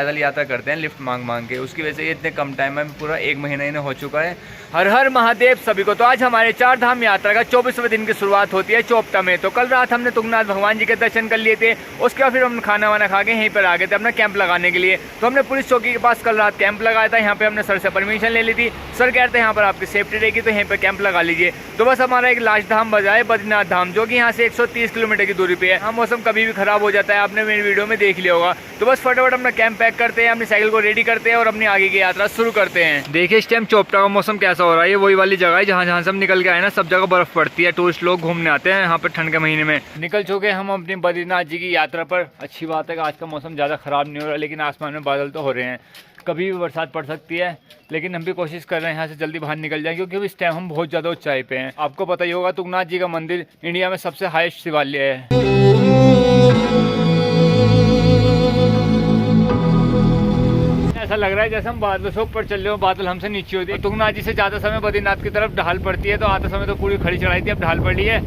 पैदल यात्रा करते हैं लिफ्ट मांग मांग के, उसकी वजह से ये इतने कम टाइम में पूरा 1 महीना इन्हें हो चुका है। हर हर महादेव सभी को। तो आज हमारे 4 धाम यात्रा का 24वें दिन की शुरुआत होती है चोपटा में। तो कल रात हमने तुंगनाथ भगवान जी के दर्शन कर लिए थे, उसके बाद फिर हम खाना वाना खा के यहीं पर आ गए थे अपना कैंप लगाने के लिए। तो हमने पुलिस चौकी के पास कल रात कैंप लगाया था, यहाँ पे हमने सर से परमिशन ले ली थी। सर कहते हैं यहाँ पर आपकी सेफ्टी रहेगी तो यहीं पर कैंप लगा लीजिए। तो बस हमारा एक लास्ट धाम बजा है बद्रीनाथ धाम, जो कि यहाँ से 130 किलोमीटर की दूरी पे है। हाँ, मौसम कभी भी खराब हो जाता है, आपने मेरी वीडियो में देख लिया होगा। तो बस फटाफट अपना कैंप पैक करते हैं, अपनी साइकिल को रेडी करते हैं और अपनी आगे की यात्रा शुरू करते हैं। देखिए इस टाइम चोपटा का मौसम कैसा हो रहा है। ये वही वाली जगह है जहाँ से हम निकल के आए ना, सब जगह बर्फ पड़ती है, टूरिस्ट लोग घूमने आते हैं यहाँ पर ठंड के महीने में। निकल चुके हम अपनी बद्रीनाथ जी की यात्रा पर। अच्छी बात है कि आज का मौसम ज़्यादा ख़राब नहीं हो रहा, लेकिन आसमान में बादल तो हो रहे हैं, कभी भी बरसात पड़ सकती है। लेकिन हम भी कोशिश कर रहे हैं यहाँ से जल्दी बाहर निकल जाए, क्योंकि इस टाइम हम बहुत ज़्यादा ऊंचाई पे हैं। आपको पता ही होगा तुंगनाथ जी का मंदिर इंडिया में सबसे हाईएस्ट शिवालय है। ऐसा लग रहा है जैसे हम बादलों से ऊपर चल रहे हो, बादल हमसे नीचे होती है। तुंगनाथ जी से ज़्यादा समय बद्रीनाथ की तरफ ढाल पड़ती है, तो आते समय तो पूरी खड़ी चढ़ाई थी, अब ढाल पड़ी है।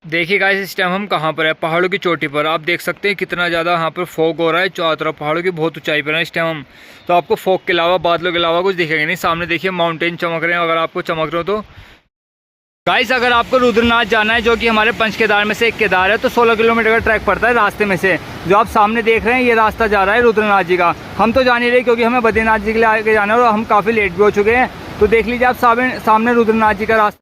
देखिए गाइस इस टाइम हम कहाँ पर है, पहाड़ों की चोटी पर। आप देख सकते हैं कितना ज़्यादा यहाँ पर फॉग हो रहा है, चारों तरफ पहाड़ों की बहुत ऊंचाई पर है इस टाइम हम। तो आपको फॉग के अलावा, बादलों के अलावा कुछ दिखेगा नहीं। सामने देखिए माउंटेन चमक रहे हैं, अगर आपको चमक रहे हो तो। गाइस अगर आपको रुद्रनाथ जाना है, जो कि हमारे पंच केदार में से एक केदार है, तो 16 किलोमीटर का ट्रैक पड़ता है रास्ते में से। जो आप सामने देख रहे हैं ये रास्ता जा रहा है रुद्रनाथ जी का। हम तो जा नहीं रहे क्योंकि हमें बद्रीनाथ जी के लिए आगे जाना है और हम काफ़ी लेट भी हो चुके हैं। तो देख लीजिए आप सामने रुद्रनाथ जी का रास्ता।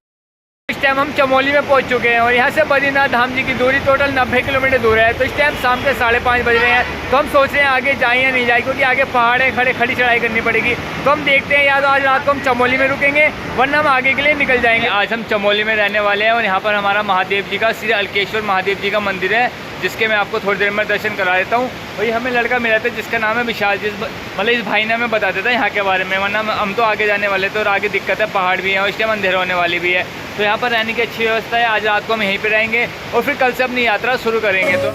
इस टाइम हम चमोली में पहुंच चुके हैं और यहाँ से बद्रीनाथ धाम जी की दूरी टोटल 90 किलोमीटर दूर है। तो इस टाइम शाम के 5:30 बज रहे हैं। तो हम सोच रहे हैं आगे जाएं या नहीं जाए, क्योंकि आगे पहाड़ है, खड़ी चढ़ाई करनी पड़ेगी। तो हम देखते हैं, या तो आज रात को हम चमोली में रुकेंगे, वरना हम आगे के लिए निकल जाएंगे। आज हम चमोली में रहने वाले हैं और यहाँ पर हमारा महादेव जी का, श्री अलकेश्वर महादेव जी का मंदिर है, जिसके मैं आपको थोड़ी देर में दर्शन करा देता हूँ। और ये हमें लड़का मिला था जिसका नाम है विशाल, मतलब इस भाई ने हमें बता देता है यहाँ के बारे में, वरना हम तो आगे जाने वाले थे और आगे दिक्कत है, पहाड़ भी है और इस टाइम अंधेरा होने वाली भी है। तो यहाँ पर रहने की अच्छी व्यवस्था है। आज रात को हम यहीं पे रहेंगे और फिर कल से अपनी यात्रा शुरू करेंगे। तो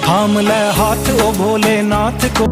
थाम ले हाथ ओ भोलेनाथ को।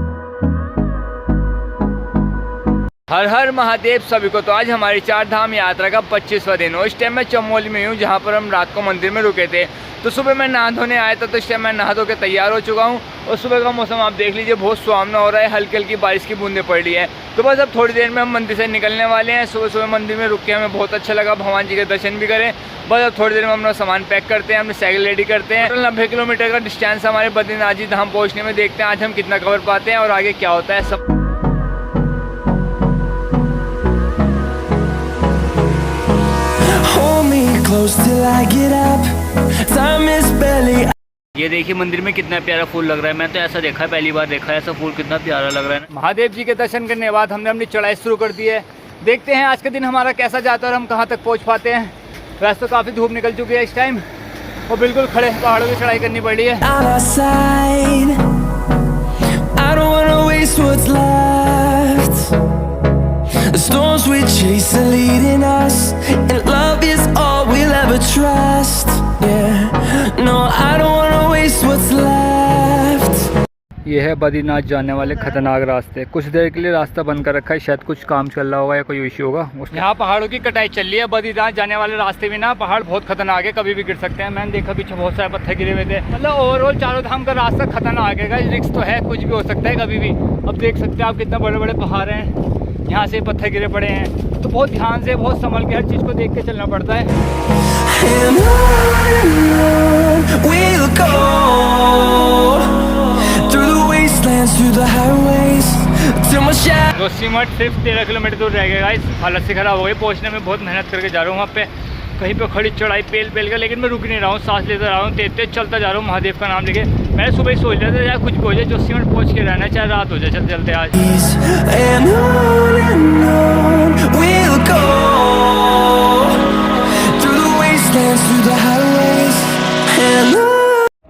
हर हर महादेव सभी को। तो आज हमारी 4 धाम यात्रा का 25वां दिन हो। इस टाइम मैं चमोली में हूँ, जहाँ पर हम रात को मंदिर में रुके थे। तो सुबह मैं नहा धोने आया था, तो इस टाइम मैं नहा धो के तैयार हो चुका हूँ। और सुबह का मौसम आप देख लीजिए, बहुत सुहावना हो रहा है, हल्की हल्की बारिश की बूंदें पड़ रही है। तो बस अब थोड़ी देर में हम मंदिर से निकलने वाले हैं। सुबह सुबह मंदिर में रुक के हमें बहुत अच्छा लगा, भगवान जी के दर्शन भी करें। बस अब थोड़ी देर में अपना सामान पैक करते हैं, अपनी साइकिल रेडी करते हैं। 90 किलोमीटर का डिस्टेंस हमारे बद्रीनाथ जी धाम पहुँचने में। देखते हैं आज हम कितना कवर पाते हैं और आगे क्या होता है सब। ये देखिए मंदिर में कितना प्यारा फूल लग रहा है। मैं तो ऐसा देखा है, पहली बार देखा है ऐसा फूल, कितना प्यारा लग रहा है। महादेव जी के दर्शन करने के बाद हमने अपनी चढ़ाई शुरू कर दी है। देखते हैं आज का दिन हमारा कैसा जाता है और हम कहाँ तक पहुँच पाते हैं। वैसे तो काफ़ी धूप निकल चुकी है इस टाइम और बिल्कुल खड़े पहाड़ों की चढ़ाई करनी पड़ी है। The storms we chase are leading us, and love is all we'll ever trust. Yeah, no, I don't wanna waste what's left. ये है बद्रीनाथ जाने वाले खतरनाक रास्ते। कुछ देर के लिए रास्ता बंद कर रखा है, शायद कुछ काम चल रहा होगा या कोई इश्यू होगा। यहाँ पहाड़ों की कटाई चल रही है। बद्रीनाथ जाने वाले रास्ते में ना पहाड़ बहुत खतरनाक है, कभी भी गिर सकते हैं। मैंने देखा पीछे बहुत सारे पत्थर गिरे हुए थे। मतलब ओवरऑल चारों धाम का रास्ता खतरनाक है, रिस्क तो है, कुछ भी हो सकता है कभी भी। अब देख सकते हैं आप कितना बड़े बड़े पहाड़ हैं, यहाँ से पत्थर गिरे पड़े हैं। तो बहुत ध्यान से, बहुत संभल के हर चीज़ को देख के चलना पड़ता है। जोशीमठ सिर्फ 13 किलोमीटर दूर रह गया। इस हालत से खराब हो गई, पहुँचने में बहुत मेहनत करके जा रहा हूँ वहाँ पे। कहीं पे खड़ी चढ़ाई पेल कर, लेकिन मैं रुक नहीं रहा हूँ, सांस लेता रहा हूँ, तेज चलता जा रहा हूँ महादेव का नाम लेके। मैंने सुबह ही सोच लिया था, चाहे कुछ भी हो जाए जोशीमठ पहुँच के रहना, चाहे रात हो जाए, चलते चलते आज।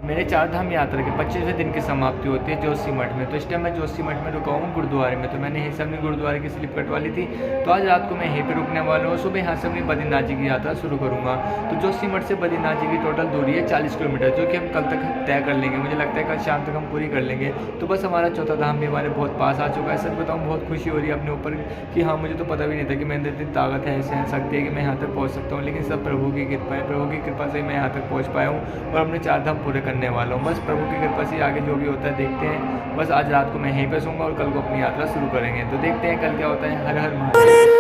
मेरे चार धाम यात्रा के 25वें दिन की समाप्ति होती है जोशीमठ में। तो इस टाइम मैं जोशीमठ में रुका हूँ गुरुद्वारे में। तो मैंने यही अपने गुरुद्वारे की स्लिप कटवा ली थी। तो आज रात को मैं यहीं पर रुकने वाला हूँ। सुबह यहाँ से अपनी बद्रीनाथ जी की यात्रा शुरू करूँगा। तो जोशीमठ से बद्रीनाथ जी की टोटल दूरी है 40 किलोमीटर, जो कि हम कल तक तय कर लेंगे। मुझे लगता है कल शाम तक हम पूरी कर लेंगे। तो बस हमारा चौथा धाम भी हमारे बहुत पास आ चुका है। सच बताऊँ बहुत खुशी हो रही है अपने ऊपर कि हाँ, मुझे तो पता भी नहीं था कि मेरे अंदर इतनी ताकत है, ऐसे शक्ति है कि मैं यहाँ तक पहुँच सकता हूँ। लेकिन सब प्रभु की कृपा है। प्रभु की कृपा से मैं यहाँ तक पहुँच पाया हूँ और अपने 4 धाम पूरे करने वाला हूँ। बस प्रभु की कृपा से आगे जो भी होता है देखते हैं। बस आज रात को मैं यहीं पे सोऊंगा और कल को अपनी यात्रा शुरू करेंगे। तो देखते हैं कल क्या होता है। हर हर महादेव।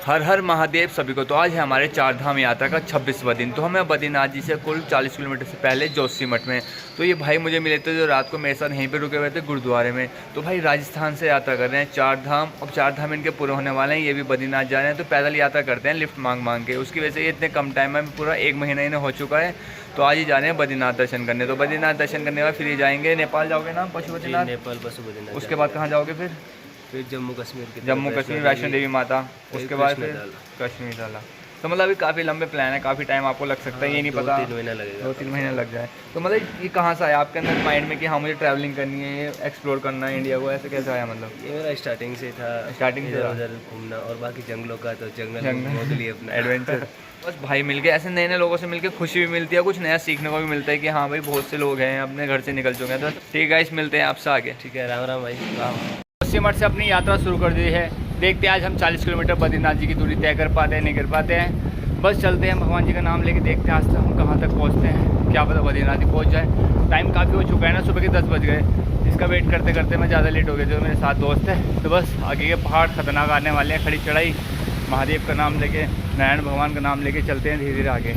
हर हर महादेव सभी को। तो आज है हमारे 4 धाम यात्रा का 26वां दिन। तो हमें बद्रीनाथ जी से कुल 40 किलोमीटर से पहले जोशीमठ में। तो ये भाई मुझे मिले थे जो रात को मेरे साथ यहीं पे रुके हुए थे गुरुद्वारे में। तो भाई राजस्थान से यात्रा कर रहे हैं 4 धाम। अब 4 धाम इनके पूरे होने वाले हैं। ये भी बद्रीनाथ जा रहे हैं। तो पैदल यात्रा करते हैं लिफ्ट मांग के। उसकी वजह से ये इतने कम टाइम में पूरा 1 महीना इन्हें हो चुका है। तो आज ही जा रहे हैं बद्रीनाथ दर्शन करने। तो बद्रीनाथ दर्शन करने के बाद फिर ये जाएंगे नेपाल। जाओगे ना पशुपतिनाथ? नेपाल पशुपतिनाथ। उसके बाद कहाँ जाओगे फिर जम्मू कश्मीर की जम्मू कश्मीर वैष्णो देवी माता। उसके बाद फिर कश्मीर डाला। तो मतलब अभी काफ़ी लंबे प्लान है, काफ़ी टाइम आपको लग सकता है। ये नहीं पता 2-3 महीना लगेगा। 2-3 महीने लग जाए। तो मतलब ये कहाँ से आया आपके अंदर माइंड में कि हाँ मुझे ट्रैवलिंग करनी है, ये एक्सप्लोर करना है इंडिया को? ऐसे कैसे आया? मतलब ये मेरा स्टार्टिंग से था, स्टार्टिंग से उधर घूमना और बाकी जंगलों का। तो जंगल के लिए अपना एडवेंचर। बस भाई मिल के ऐसे नए नए लोगों से मिलके खुशी भी मिलती है, कुछ नया सीखने को भी मिलता है कि हाँ भाई बहुत से लोग हैं अपने घर से निकल चुके हैं। तो ठीक है, इस मिलते हैं आपसे आगे। ठीक है, राम राम भाई। राम। जोशीमठ से अपनी यात्रा शुरू कर दी है। देखते हैं आज हम 40 किलोमीटर बद्रीनाथ जी की दूरी तय कर पाते हैं नहीं कर पाते हैं। बस चलते हैं भगवान जी का नाम लेके, देखते हैं आज तक हम कहाँ तक पहुँचते हैं। क्या पता बद्रीनाथ जी पहुँच जाए। टाइम काफ़ी हो चुका है ना, सुबह के 10 बज गए। इसका वेट करते करते मैं ज़्यादा लेट हो गया। जो मेरे साथ दोस्त है। तो बस आगे के पहाड़ खतरनाक आने वाले हैं। खड़ी चढ़ाई, महादेव का नाम लेके, नारायण भगवान का नाम लेके चलते हैं धीरे धीरे आगे।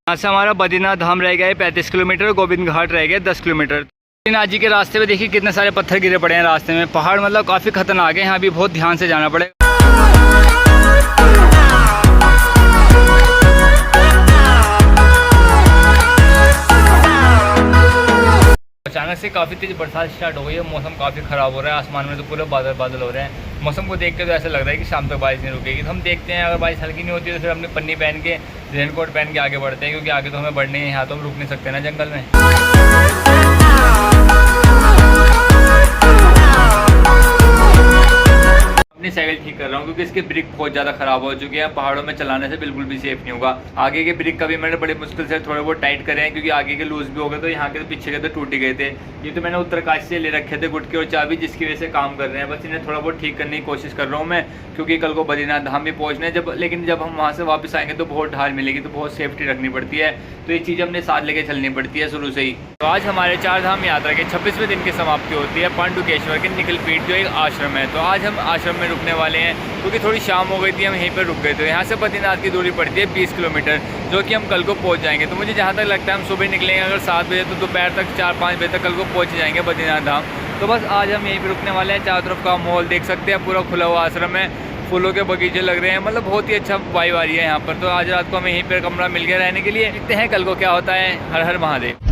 यहाँ से हमारा बद्रीनाथ धाम रह गया है 35 किलोमीटर, गोविंद घाट रह गया 10 किलोमीटर। बद्रीनाथ जी के रास्ते में देखिए कितने सारे पत्थर गिरे पड़े हैं रास्ते में। पहाड़ मतलब काफ़ी खतरनाक है, यहाँ भी बहुत ध्यान से जाना पड़ेगा। अचानक से काफ़ी तेज़ बरसात स्टार्ट हो गई है। मौसम काफ़ी ख़राब हो रहा है। आसमान में तो पूरे बादल बादल हो रहे हैं। मौसम को देख के तो ऐसा लग रहा है कि शाम तक बारिश नहीं रुकेगी। तो हम देखते हैं, अगर बारिश हल्की नहीं होती तो फिर हमने पन्नी पहन के, रेनकोट पहन के आगे बढ़ते हैं, क्योंकि आगे तो हमें बढ़ने हैं। यहाँ तो हम रुक नहीं सकते ना जंगल में। अपनी साइकिल ठीक कर रहा हूँ क्योंकि इसके ब्रेक बहुत ज़्यादा ख़राब हो चुके हैं। पहाड़ों में चलाने से बिल्कुल भी सेफ नहीं होगा। आगे के ब्रेक का भी मैंने बड़ी मुश्किल से थोड़े बहुत टाइट करे हैं, क्योंकि आगे के लूज भी हो गए। तो यहाँ के तो पीछे के तो टूट ही गए थे। ये तो मैंने उत्तरकाशी से ले रखे थे गुटके और चाबी, जिसकी वजह से काम कर रहे हैं। बस इन्हें थोड़ा बहुत ठीक करने की कोशिश कर रहा हूँ मैं, क्योंकि कल को बद्रीनाथ धाम भी पहुँचना है। लेकिन जब हम वहाँ से वापस आएंगे तो बहुत ढाल मिलेगी, तो बहुत सेफ्टी रखनी पड़ती है। तो ये चीज़ अपने साथ लेके चलनी पड़ती है शुरू से ही। तो आज हमारे 4 धाम यात्रा के 26वें दिन की समाप्ति होती है पांडुकेश्वर के निखिलपीठ, जो एक आश्रम है। तो आज हम आश्रम में रुकने वाले हैं, क्योंकि थोड़ी शाम हो गई थी, हम यहीं पर रुक गए थे। यहाँ से बद्रीनाथ की दूरी पड़ती है 20 किलोमीटर, जो कि हम कल को पहुँच जाएंगे। तो मुझे जहाँ तक लगता है हम सुबह निकलेंगे अगर 7 बजे, तो दोपहर तक 4-5 बजे तक कल को पहुँच जाएंगे बद्रीनाथ धाम। तो बस आज हम यहीं पर रुकने वाले हैं। चारों तरफ का माहौल देख सकते हैं, पूरा खुला हुआ आश्रम है, फूलों के बगीचे लग रहे हैं। मतलब बहुत ही अच्छा वाइब आ रही है यहाँ पर। तो आज रात को हमें यहीं पर कमरा मिल गया रहने के लिए। देखते हैं कल को क्या होता है। हर हर महादेव।